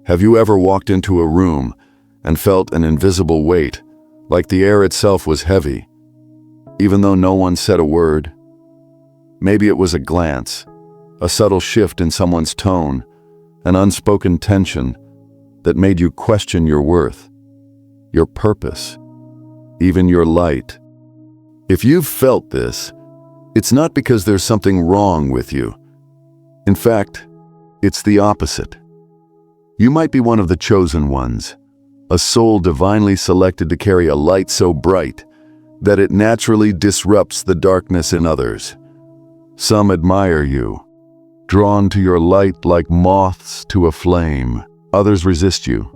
Have you ever walked into a room and felt an invisible weight, like the air itself was heavy, even though no one said a word? Maybe it was a glance, a subtle shift in someone's tone, an unspoken tension that made you question your worth, your purpose, even your light. If you've felt this, it's not because there's something wrong with you. In fact, it's the opposite. You might be one of the chosen ones, a soul divinely selected to carry a light so bright that it naturally disrupts the darkness in others. Some admire you, drawn to your light like moths to a flame. Others resist you,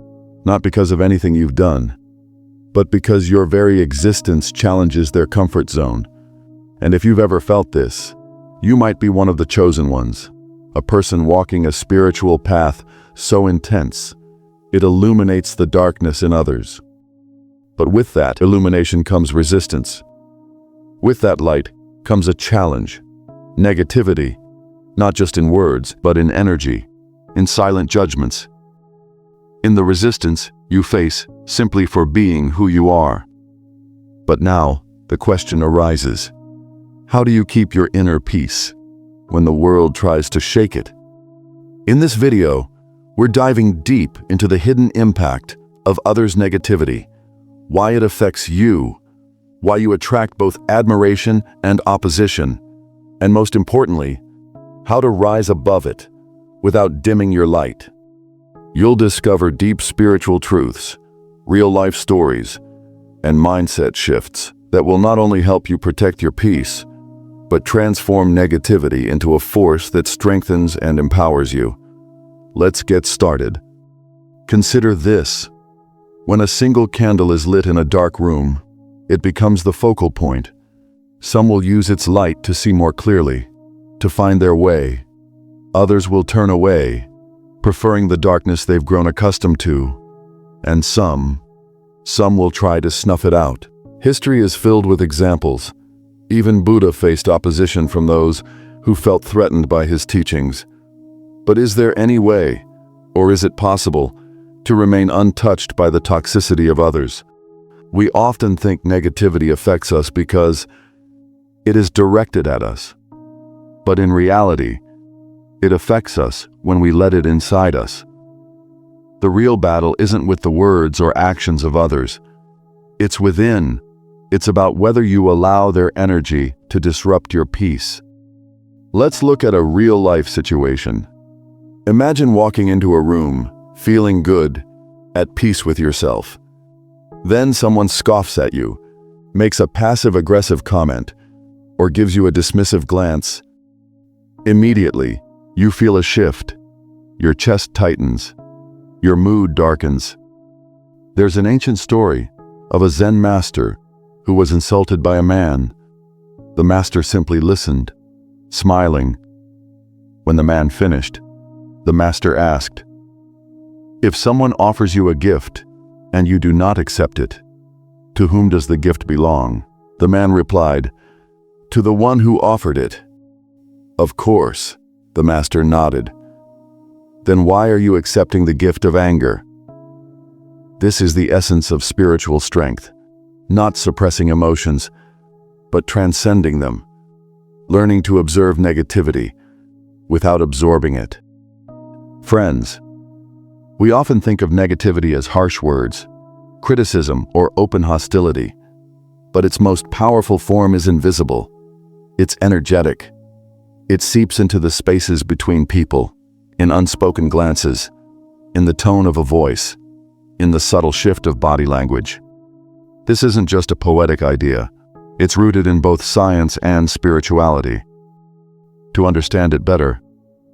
not because of anything you've done, but because your very existence challenges their comfort zone. And if you've ever felt this, you might be one of the chosen ones, a person walking a spiritual path so intense, it illuminates the darkness in others. But with that illumination comes resistance. With that light comes a challenge, negativity, not just in words, but in energy, in silent judgments. In the resistance you face simply for being who you are. But now the question arises, how do you keep your inner peace when the world tries to shake it? In this video, we're diving deep into the hidden impact of others' negativity, why it affects you, why you attract both admiration and opposition, and most importantly, how to rise above it without dimming your light. You'll discover deep spiritual truths, real-life stories, and mindset shifts that will not only help you protect your peace, but transform negativity into a force that strengthens and empowers you. Let's get started. Consider this. When a single candle is lit in a dark room, it becomes the focal point. Some will use its light to see more clearly, to find their way. Others will turn away, preferring the darkness they've grown accustomed to. And some will try to snuff it out. History is filled with examples. Even Buddha faced opposition from those who felt threatened by his teachings. But is there any way, or is it possible, to remain untouched by the toxicity of others? We often think negativity affects us because it is directed at us. But in reality, it affects us when we let it inside us. The real battle isn't with the words or actions of others. It's within. It's about whether you allow their energy to disrupt your peace. Let's look at a real-life situation. Imagine walking into a room, feeling good, at peace with yourself. Then someone scoffs at you, makes a passive-aggressive comment, or gives you a dismissive glance. Immediately, you feel a shift. Your chest tightens. Your mood darkens. There's an ancient story of a Zen master who was insulted by a man. The master simply listened, smiling. When the man finished, the master asked, "If someone offers you a gift and you do not accept it, to whom does the gift belong?" The man replied, "To the one who offered it." "Of course," the master nodded. "Then why are you accepting the gift of anger?" This is the essence of spiritual strength, not suppressing emotions, but transcending them, learning to observe negativity without absorbing it. Friends, we often think of negativity as harsh words, criticism, or open hostility, but its most powerful form is invisible. It's energetic. It seeps into the spaces between people, in unspoken glances, in the tone of a voice, in the subtle shift of body language. This isn't just a poetic idea. It's rooted in both science and spirituality. To understand it better,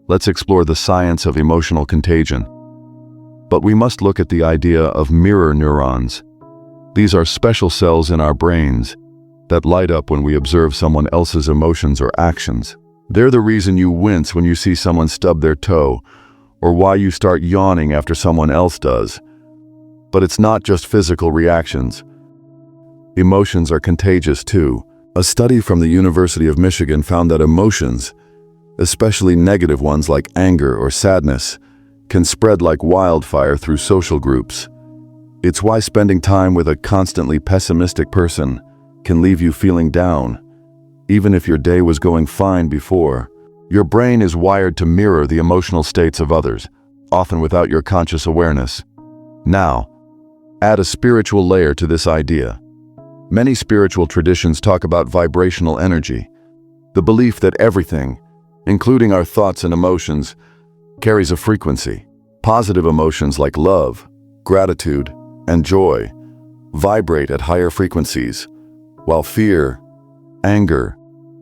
let's explore the science of emotional contagion. But we must look at the idea of mirror neurons. These are special cells in our brains that light up when we observe someone else's emotions or actions. They're the reason you wince when you see someone stub their toe, or why you start yawning after someone else does. But it's not just physical reactions. Emotions are contagious too. A study from the University of Michigan found that emotions, especially negative ones like anger or sadness, can spread like wildfire through social groups. It's why spending time with a constantly pessimistic person can leave you feeling down, even if your day was going fine before. Your brain is wired to mirror the emotional states of others, often without your conscious awareness. Now, add a spiritual layer to this idea. Many spiritual traditions talk about vibrational energy, the belief that everything, including our thoughts and emotions, carries a frequency. Positive emotions like love, gratitude, and joy vibrate at higher frequencies, while fear, anger,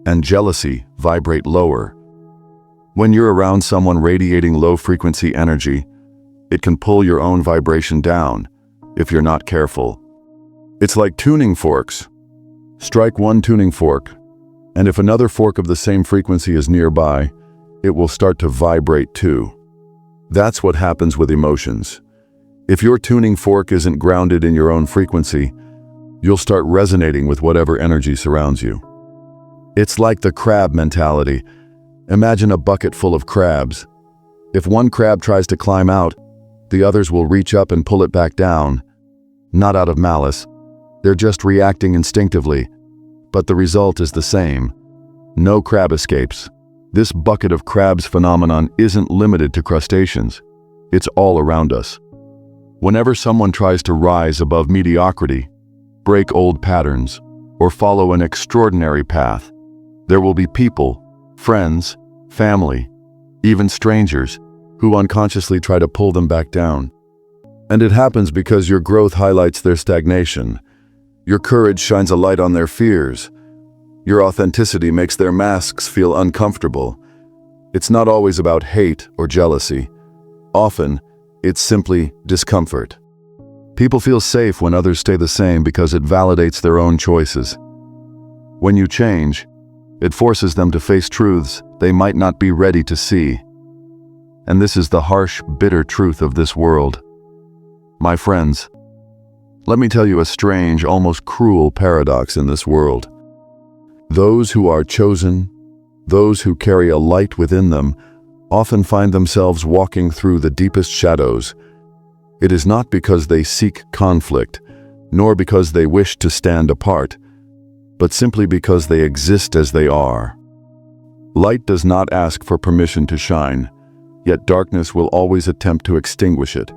and jealousy vibrate lower. When you're around someone radiating low-frequency energy, it can pull your own vibration down if you're not careful. It's like tuning forks. Strike one tuning fork, and if another fork of the same frequency is nearby, it will start to vibrate too. That's what happens with emotions. If your tuning fork isn't grounded in your own frequency, you'll start resonating with whatever energy surrounds you. It's like the crab mentality. Imagine a bucket full of crabs. If one crab tries to climb out, the others will reach up and pull it back down. Not out of malice. They're just reacting instinctively. But the result is the same. No crab escapes. This bucket of crabs phenomenon isn't limited to crustaceans. It's all around us. Whenever someone tries to rise above mediocrity, break old patterns, or follow an extraordinary path, there will be people, friends, family, even strangers, who unconsciously try to pull them back down. And it happens because your growth highlights their stagnation. Your courage shines a light on their fears. Your authenticity makes their masks feel uncomfortable. It's not always about hate or jealousy. Often, it's simply discomfort. People feel safe when others stay the same because it validates their own choices. When you change, it forces them to face truths they might not be ready to see. And this is the harsh, bitter truth of this world. My friends, let me tell you a strange, almost cruel paradox in this world. Those who are chosen, those who carry a light within them, often find themselves walking through the deepest shadows. It is not because they seek conflict, nor because they wish to stand apart, but simply because they exist as they are. Light does not ask for permission to shine, yet darkness will always attempt to extinguish it.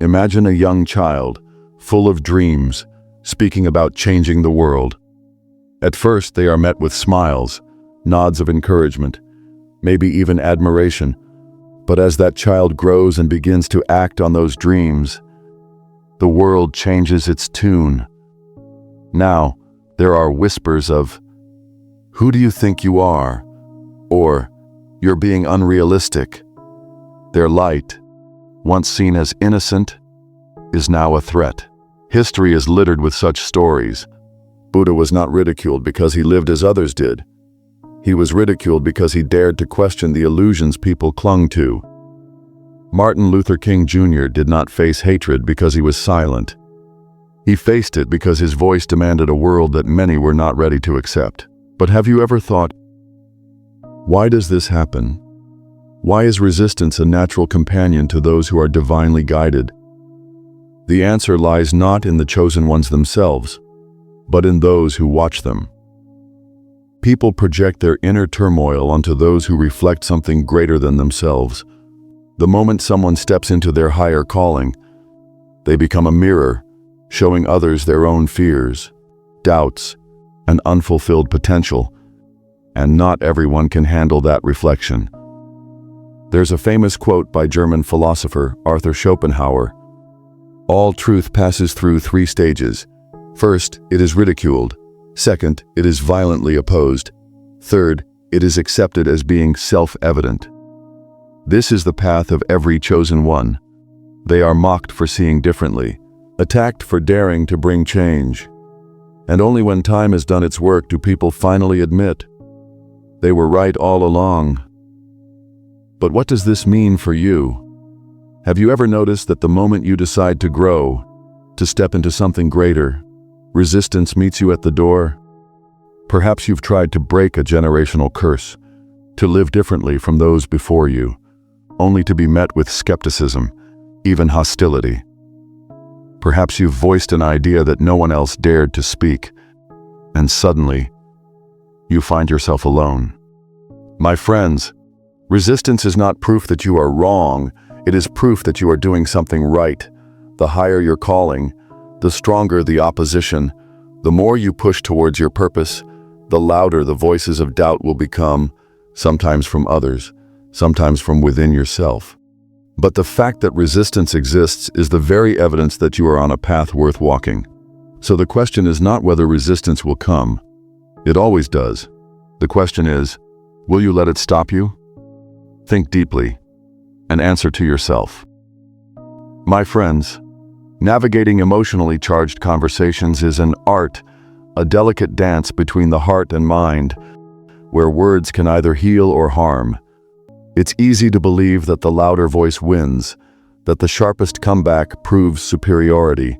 Imagine a young child, full of dreams, speaking about changing the world. At first, they are met with smiles, nods of encouragement, maybe even admiration. But as that child grows and begins to act on those dreams, the world changes its tune. Now, there are whispers of, "Who do you think you are?" or "You're being unrealistic." Their light, once seen as innocent, is now a threat. History is littered with such stories. Buddha was not ridiculed because he lived as others did. He was ridiculed because he dared to question the illusions people clung to. Martin Luther King Jr. did not face hatred because he was silent. He faced it because his voice demanded a world that many were not ready to accept. But have you ever thought, why does this happen? Why is resistance a natural companion to those who are divinely guided? The answer lies not in the chosen ones themselves, but in those who watch them. People project their inner turmoil onto those who reflect something greater than themselves. The moment someone steps into their higher calling, they become a mirror, showing others their own fears, doubts, and unfulfilled potential. And not everyone can handle that reflection. There's a famous quote by German philosopher Arthur Schopenhauer. All truth passes through 3 stages. First, it is ridiculed. Second, it is violently opposed. Third, it is accepted as being self-evident. This is the path of every chosen one. They are mocked for seeing differently, attacked for daring to bring change. And only when time has done its work do people finally admit they were right all along. But what does this mean for you? Have you ever noticed that the moment you decide to grow, to step into something greater, resistance meets you at the door? Perhaps you've tried to break a generational curse, to live differently from those before you. only to be met with skepticism, even hostility. Perhaps you've voiced an idea that no one else dared to speak, and suddenly, you find yourself alone. My friends, resistance is not proof that you are wrong, it is proof that you are doing something right. The higher your calling, the stronger the opposition. The more you push towards your purpose, the louder the voices of doubt will become, sometimes from others, sometimes from within yourself. But the fact that resistance exists is the very evidence that you are on a path worth walking. So the question is not whether resistance will come. It always does. The question is, will you let it stop you? Think deeply and answer to yourself. My friends, navigating emotionally charged conversations is an art, a delicate dance between the heart and mind, where words can either heal or harm. It's easy to believe that the louder voice wins, that the sharpest comeback proves superiority,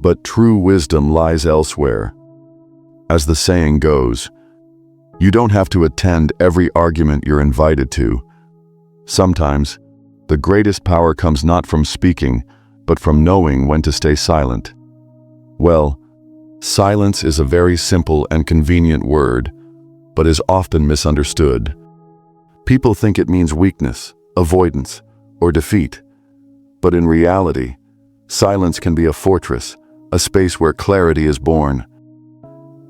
but true wisdom lies elsewhere. As the saying goes, you don't have to attend every argument you're invited to. Sometimes, the greatest power comes not from speaking, but from knowing when to stay silent. Well, silence is a very simple and convenient word, but is often misunderstood. People think it means weakness, avoidance, or defeat. But in reality, silence can be a fortress, a space where clarity is born.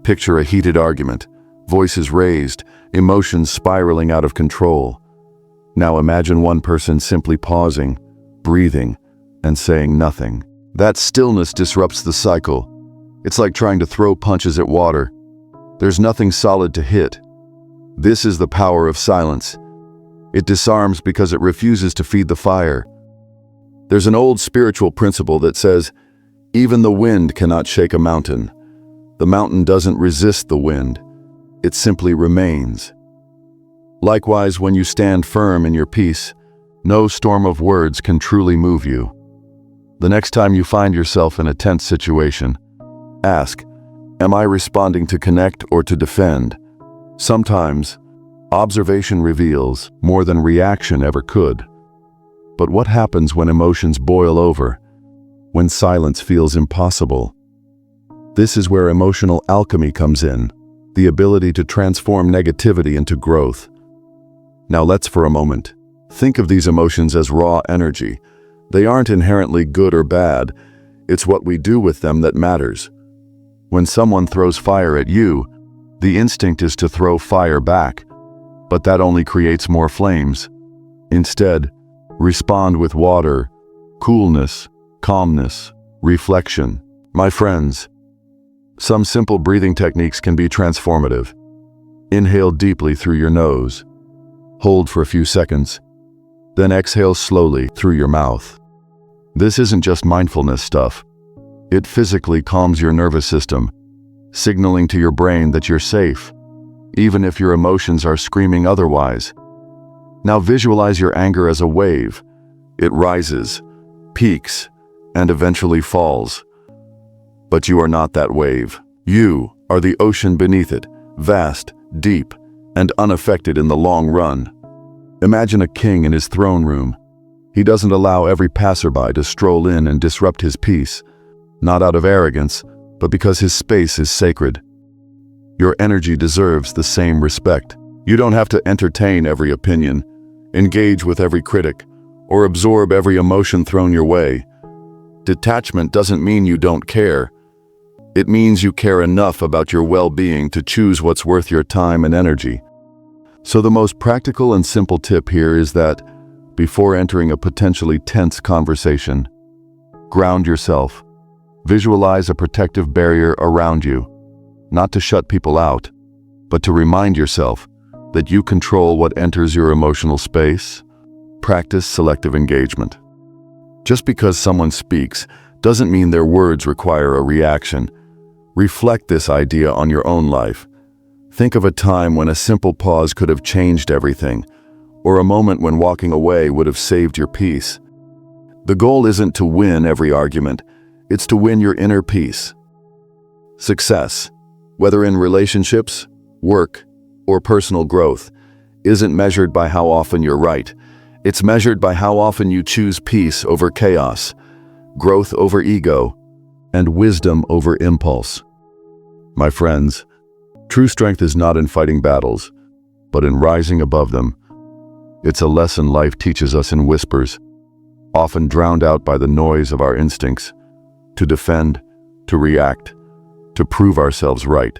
Picture a heated argument, voices raised, emotions spiraling out of control. Now imagine one person simply pausing, breathing, and saying nothing. That stillness disrupts the cycle. It's like trying to throw punches at water. There's nothing solid to hit. This is the power of silence. It disarms because it refuses to feed the fire. There's an old spiritual principle that says, even the wind cannot shake a mountain. The mountain doesn't resist the wind. It simply remains. Likewise, when you stand firm in your peace, no storm of words can truly move you. The next time you find yourself in a tense situation, ask, am I responding to connect or to defend? Sometimes, observation reveals more than reaction ever could. But what happens when emotions boil over? When silence feels impossible? This is where emotional alchemy comes in, the ability to transform negativity into growth. Now let's for a moment think of these emotions as raw energy. They aren't inherently good or bad. It's what we do with them that matters. When someone throws fire at you, the instinct is to throw fire back, but that only creates more flames. Instead, respond with water, coolness, calmness, reflection. My friends, some simple breathing techniques can be transformative. Inhale deeply through your nose. Hold for a few seconds. Then exhale slowly through your mouth. This isn't just mindfulness stuff. It physically calms your nervous system, signaling to your brain that you're safe, even if your emotions are screaming otherwise. Now visualize your anger as a wave. It rises, peaks, and eventually falls. But you are not that wave. You are the ocean beneath it, vast, deep, and unaffected in the long run. Imagine a king in his throne room. He doesn't allow every passerby to stroll in and disrupt his peace, not out of arrogance, but because his space is sacred. Your energy deserves the same respect. You don't have to entertain every opinion, engage with every critic, or absorb every emotion thrown your way. Detachment doesn't mean you don't care. It means you care enough about your well-being to choose what's worth your time and energy. So the most practical and simple tip here is that, before entering a potentially tense conversation, ground yourself. Visualize a protective barrier around you, not to shut people out, but to remind yourself that you control what enters your emotional space. Practice selective engagement. Just because someone speaks doesn't mean their words require a reaction. Reflect this idea on your own life. Think of a time when a simple pause could have changed everything, or a moment when walking away would have saved your peace. The goal isn't to win every argument, it's to win your inner peace. Success, whether in relationships, work, or personal growth, isn't measured by how often you're right. It's measured by how often you choose peace over chaos, growth over ego, and wisdom over impulse. My friends, true strength is not in fighting battles, but in rising above them. It's a lesson life teaches us in whispers, often drowned out by the noise of our instincts, to defend, to react, to prove ourselves right.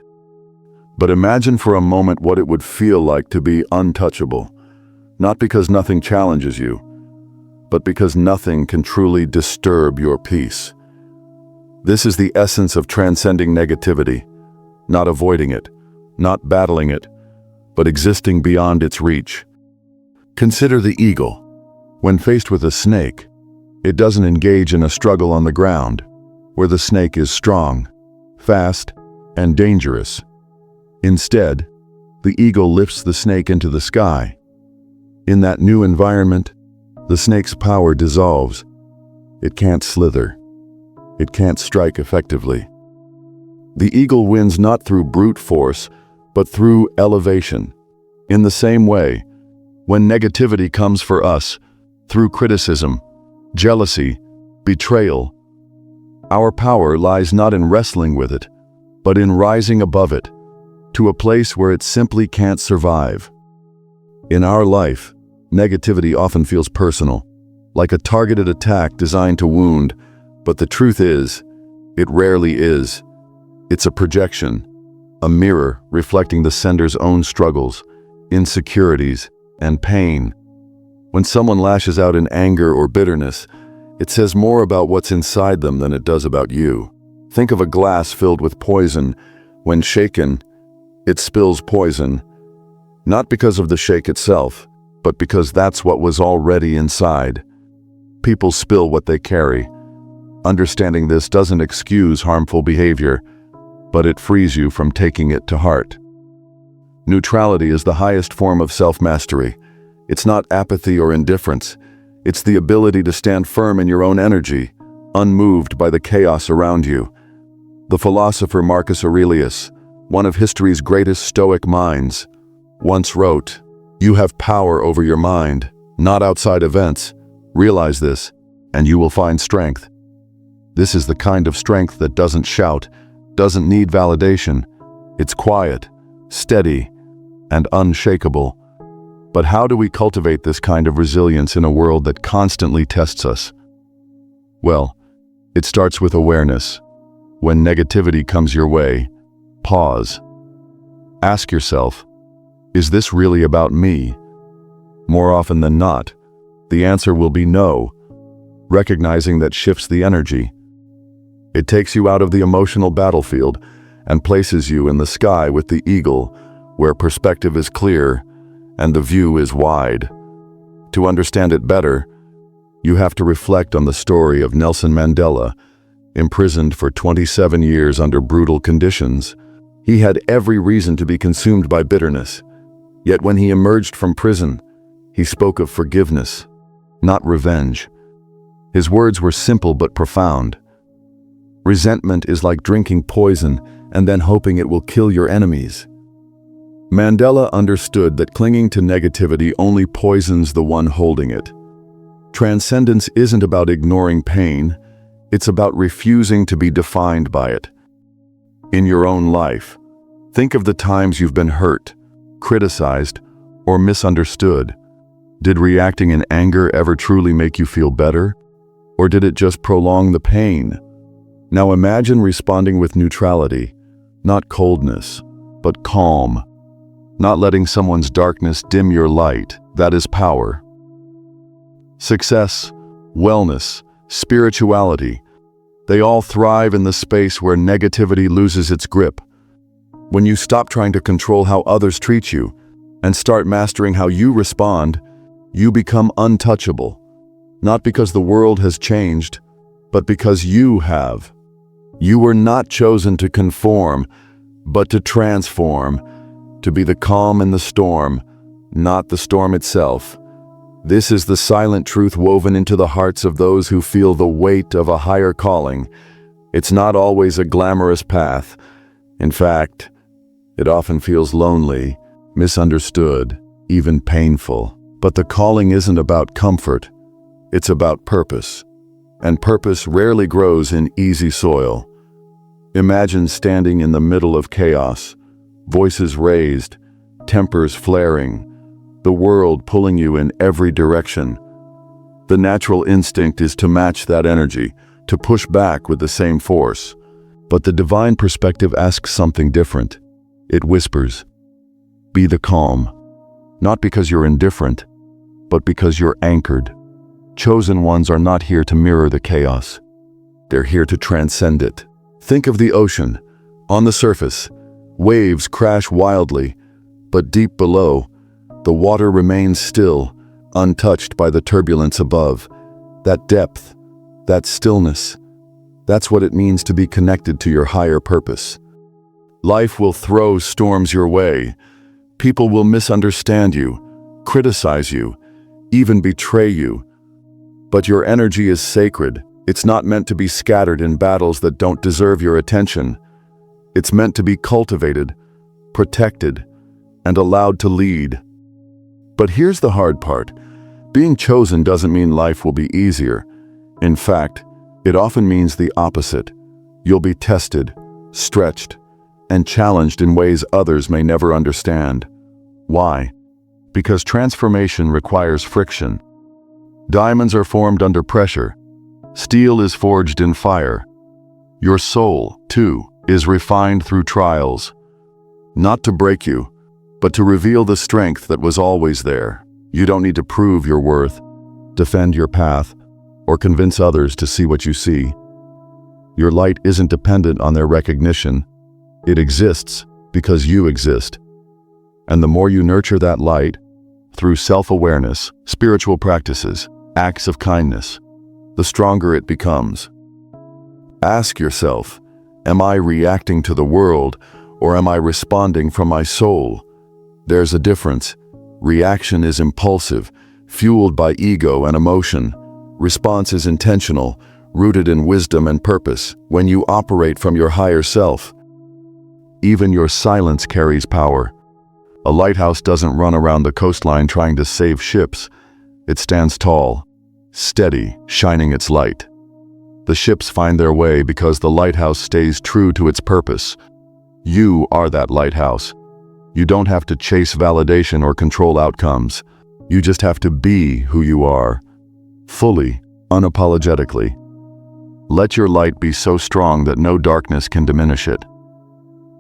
But imagine for a moment what it would feel like to be untouchable, not because nothing challenges you, but because nothing can truly disturb your peace. This is the essence of transcending negativity, not avoiding it, not battling it, but existing beyond its reach. Consider the eagle. When faced with a snake, it doesn't engage in a struggle on the ground, where the snake is strong, fast, and dangerous. Instead, the eagle lifts the snake into the sky. In that new environment, the snake's power dissolves. It can't slither. It can't strike effectively. The eagle wins not through brute force, but through elevation. In the same way, when negativity comes for us, through criticism, jealousy, betrayal, our power lies not in wrestling with it, but in rising above it, to a place where it simply can't survive. In our life, negativity often feels personal, like a targeted attack designed to wound, but the truth is, it rarely is. It's a projection, a mirror reflecting the sender's own struggles, insecurities, and pain. When someone lashes out in anger or bitterness, it says more about what's inside them than it does about you. Think of a glass filled with poison. When shaken, it spills poison, not because of the shake itself, but because that's what was already inside. People spill what they carry. Understanding this doesn't excuse harmful behavior, but it frees you from taking it to heart. Neutrality is the highest form of self-mastery. It's not apathy or indifference. It's the ability to stand firm in your own energy, unmoved by the chaos around you. The philosopher Marcus Aurelius, one of history's greatest Stoic minds, once wrote, "You have power over your mind, not outside events. Realize this, and you will find strength." This is the kind of strength that doesn't shout, doesn't need validation. It's quiet, steady, and unshakable. But how do we cultivate this kind of resilience in a world that constantly tests us? Well, it starts with awareness. When negativity comes your way, pause. Ask yourself, is this really about me? More often than not, the answer will be no. Recognizing that shifts the energy. It takes you out of the emotional battlefield and places you in the sky with the eagle, where perspective is clear and the view is wide. To understand it better, you have to reflect on the story of Nelson Mandela, imprisoned for 27 years under brutal conditions. He had every reason to be consumed by bitterness. Yet when he emerged from prison, he spoke of forgiveness, not revenge. His words were simple but profound. Resentment is like drinking poison and then hoping it will kill your enemies. Mandela understood that clinging to negativity only poisons the one holding it. Transcendence isn't about ignoring pain, it's about refusing to be defined by it. In your own life, think of the times you've been hurt, criticized, or misunderstood. Did reacting in anger ever truly make you feel better? Or did it just prolong the pain? Now imagine responding with neutrality, not coldness, but calm. Not letting someone's darkness dim your light, that is power. Success, wellness, spirituality, they all thrive in the space where negativity loses its grip. When you stop trying to control how others treat you and start mastering how you respond, you become untouchable. Not because the world has changed, but because you have. You were not chosen to conform, but to transform, to be the calm in the storm, not the storm itself. This is the silent truth woven into the hearts of those who feel the weight of a higher calling. It's not always a glamorous path. In fact, it often feels lonely, misunderstood, even painful. But the calling isn't about comfort, it's about purpose. And purpose rarely grows in easy soil. Imagine standing in the middle of chaos, voices raised, tempers flaring, the world pulling you in every direction. The natural instinct is to match that energy, to push back with the same force. But the divine perspective asks something different. It whispers, "Be the calm," not because you're indifferent, but because you're anchored. Chosen ones are not here to mirror the chaos. They're here to transcend it. Think of the ocean. On the surface, waves crash wildly, but deep below, the water remains still, untouched by the turbulence above. That depth, that stillness, that's what it means to be connected to your higher purpose. Life will throw storms your way. People will misunderstand you, criticize you, even betray you. But your energy is sacred. It's not meant to be scattered in battles that don't deserve your attention. It's meant to be cultivated, protected, and allowed to lead. But here's the hard part. Being chosen doesn't mean life will be easier. In fact, it often means the opposite. You'll be tested, stretched, and challenged in ways others may never understand. Why? Because transformation requires friction. Diamonds are formed under pressure. Steel is forged in fire. Your soul, too, is refined through trials. Not to break you, but to reveal the strength that was always there. You don't need to prove your worth, defend your path, or convince others to see what you see. Your light isn't dependent on their recognition. It exists because you exist. And the more you nurture that light, through self-awareness, spiritual practices, acts of kindness, the stronger it becomes. Ask yourself, am I reacting to the world, or am I responding from my soul? There's a difference. Reaction is impulsive, fueled by ego and emotion. Response is intentional, rooted in wisdom and purpose, when you operate from your higher self. Even your silence carries power. A lighthouse doesn't run around the coastline trying to save ships. It stands tall, steady, shining its light. The ships find their way because the lighthouse stays true to its purpose. You are that lighthouse. You don't have to chase validation or control outcomes. You just have to be who you are, fully, unapologetically. Let your light be so strong that no darkness can diminish it.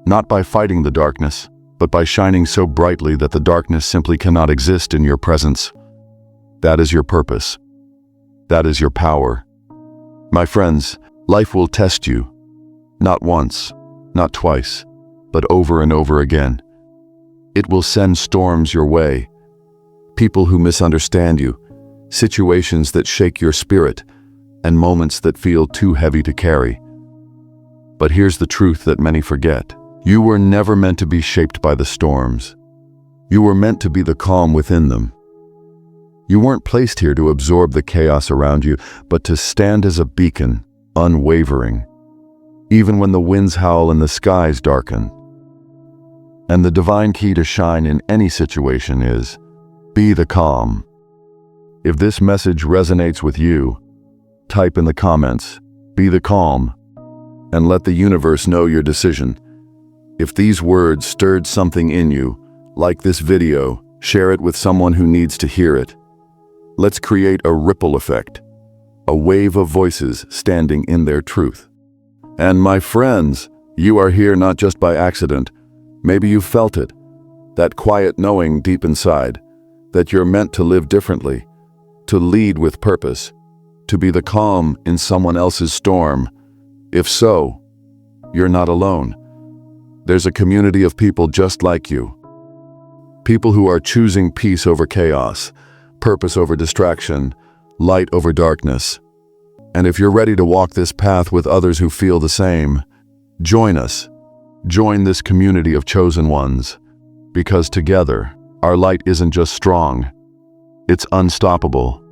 Not by fighting the darkness, but by shining so brightly that the darkness simply cannot exist in your presence. That is your purpose. That is your power. My friends, life will test you. Not once, not twice, but over and over again. It will send storms your way. People who misunderstand you, situations that shake your spirit, and moments that feel too heavy to carry. But here's the truth that many forget. You were never meant to be shaped by the storms. You were meant to be the calm within them. You weren't placed here to absorb the chaos around you, but to stand as a beacon, unwavering, even when the winds howl and the skies darken. And the divine key to shine in any situation is, be the calm. If this message resonates with you, type in the comments, be the calm, and let the universe know your decision. If these words stirred something in you, like this video, share it with someone who needs to hear it. Let's create a ripple effect, a wave of voices standing in their truth. And my friends, you are here not just by accident. Maybe you felt it, that quiet knowing deep inside, that you're meant to live differently, to lead with purpose, to be the calm in someone else's storm. If so, you're not alone. There's a community of people just like you. People who are choosing peace over chaos, purpose over distraction, light over darkness. And if you're ready to walk this path with others who feel the same, join us. Join this community of chosen ones. Because together, our light isn't just strong, it's unstoppable.